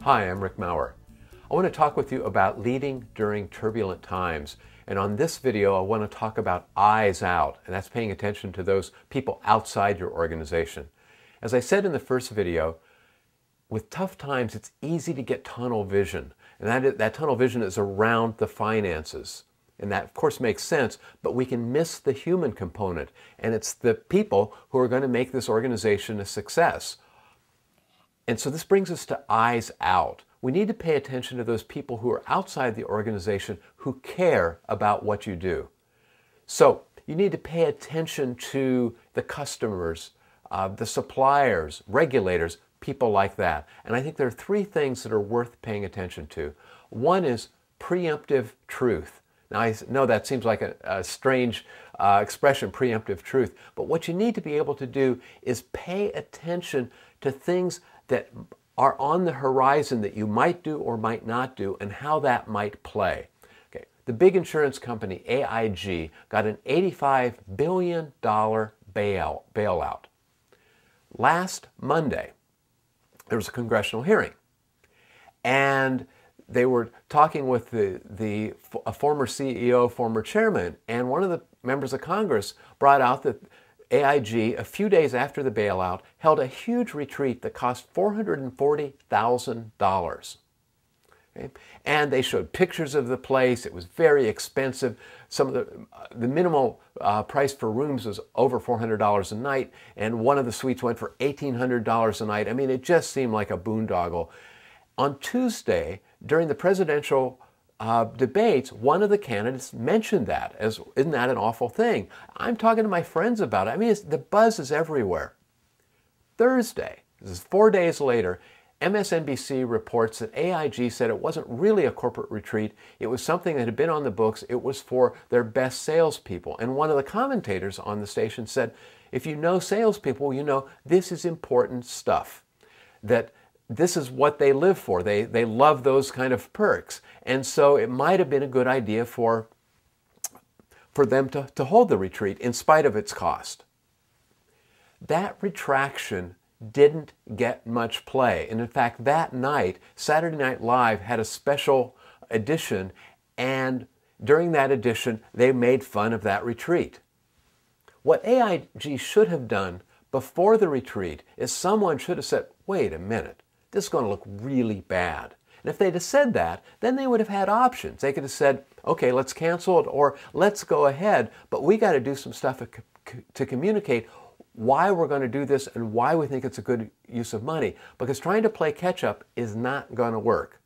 Hi, I'm Rick Maurer. I want to talk with you about leading during turbulent times. And on this video, I want to talk about eyes out, and that's paying attention to those people outside your organization. As I said in the first video, with tough times, it's easy to get tunnel vision. And that tunnel vision is around the finances. And that, of course, makes sense, but we can miss the human component. And it's the people who are going to make this organization a success. And so this brings us to eyes out. We need to pay attention to those people who are outside the organization who care about what you do. So you need to pay attention to the customers, the suppliers, regulators, people like that. And I think there are three things that are worth paying attention to. One is preemptive truth. Now, I know that seems like a strange expression, preemptive truth, but what you need to be able to do is pay attention to things that are on the horizon that you might do or might not do and how that might play. Okay. The big insurance company, AIG, got an $85 billion bailout. Last Monday, there was a congressional hearing, and they were talking with a former CEO, former chairman, and one of the members of Congress brought out that AIG, a few days after the bailout, held a huge retreat that cost $440,000. Okay? And they showed pictures of the place. It was very expensive. Some of the minimal price for rooms was over $400 a night, and one of the suites went for $1,800 a night. I mean, it just seemed like a boondoggle. On Tuesday, during the presidential debates, one of the candidates mentioned that as, isn't that an awful thing? I'm talking to my friends about it. I mean, the buzz is everywhere. Thursday, this is 4 days later, MSNBC reports that AIG said it wasn't really a corporate retreat. It was something that had been on the books. It was for their best salespeople. And one of the commentators on the station said, if you know salespeople, you know this is important stuff. That this is what they live for. They love those kind of perks. And so it might have been a good idea for them to hold the retreat in spite of its cost. That retraction didn't get much play. And in fact, that night, Saturday Night Live had a special edition, and during that edition, they made fun of that retreat. What AIG should have done before the retreat is someone should have said, wait a minute, this is going to look really bad. And if they'd have said that, then they would have had options. They could have said, okay, let's cancel it, or let's go ahead, but we got to do some stuff to communicate why we're going to do this and why we think it's a good use of money, because trying to play catch up is not going to work.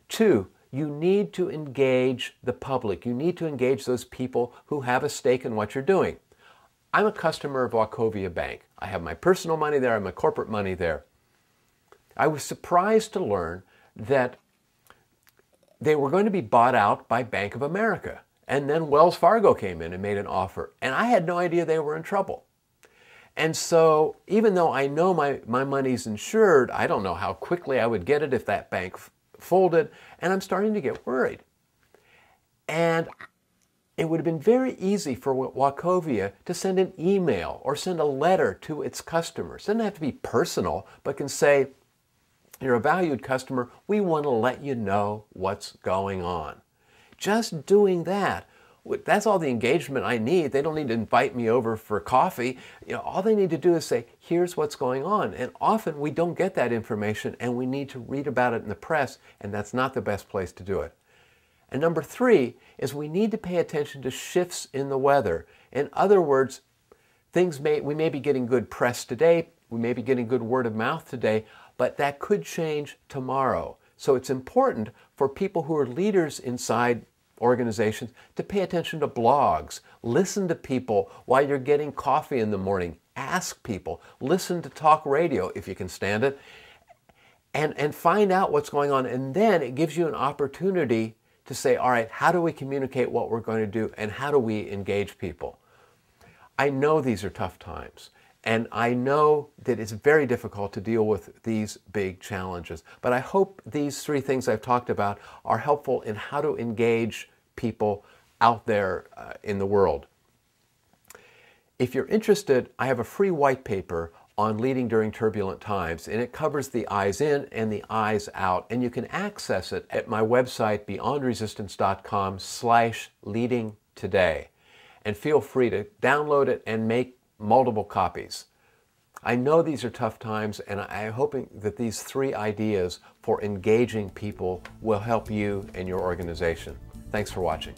Two, you need to engage the public. You need to engage those people who have a stake in what you're doing. I'm a customer of Wachovia Bank. I have my personal money there, I have my corporate money there. I was surprised to learn that they were going to be bought out by Bank of America. And then Wells Fargo came in and made an offer. And I had no idea they were in trouble. And so even though I know my money's insured, I don't know how quickly I would get it if that bank folded. And I'm starting to get worried. And it would have been very easy for Wachovia to send an email or send a letter to its customers. It doesn't have to be personal, but can say, you're a valued customer, we want to let you know what's going on. Just doing that, that's all the engagement I need. They don't need to invite me over for coffee. All they need to do is say, here's what's going on. And often we don't get that information and we need to read about it in the press, and that's not the best place to do it. And number three is we need to pay attention to shifts in the weather. In other words, we may be getting good press today, we may be getting good word of mouth today, but that could change tomorrow. So it's important for people who are leaders inside organizations to pay attention to blogs, listen to people while you're getting coffee in the morning, ask people, listen to talk radio if you can stand it, and find out what's going on. And then it gives you an opportunity to say, all right, how do we communicate what we're going to do and how do we engage people? I know these are tough times. And I know that it's very difficult to deal with these big challenges. But I hope these three things I've talked about are helpful in how to engage people out there in the world. If you're interested, I have a free white paper on leading during turbulent times, and it covers the eyes in and the eyes out, and you can access it at my website beyondresistance.com/leadingtoday, and feel free to download it and make multiple copies. I know these are tough times, and I'm hoping that these 3 ideas for engaging people will help you and your organization. Thanks for watching.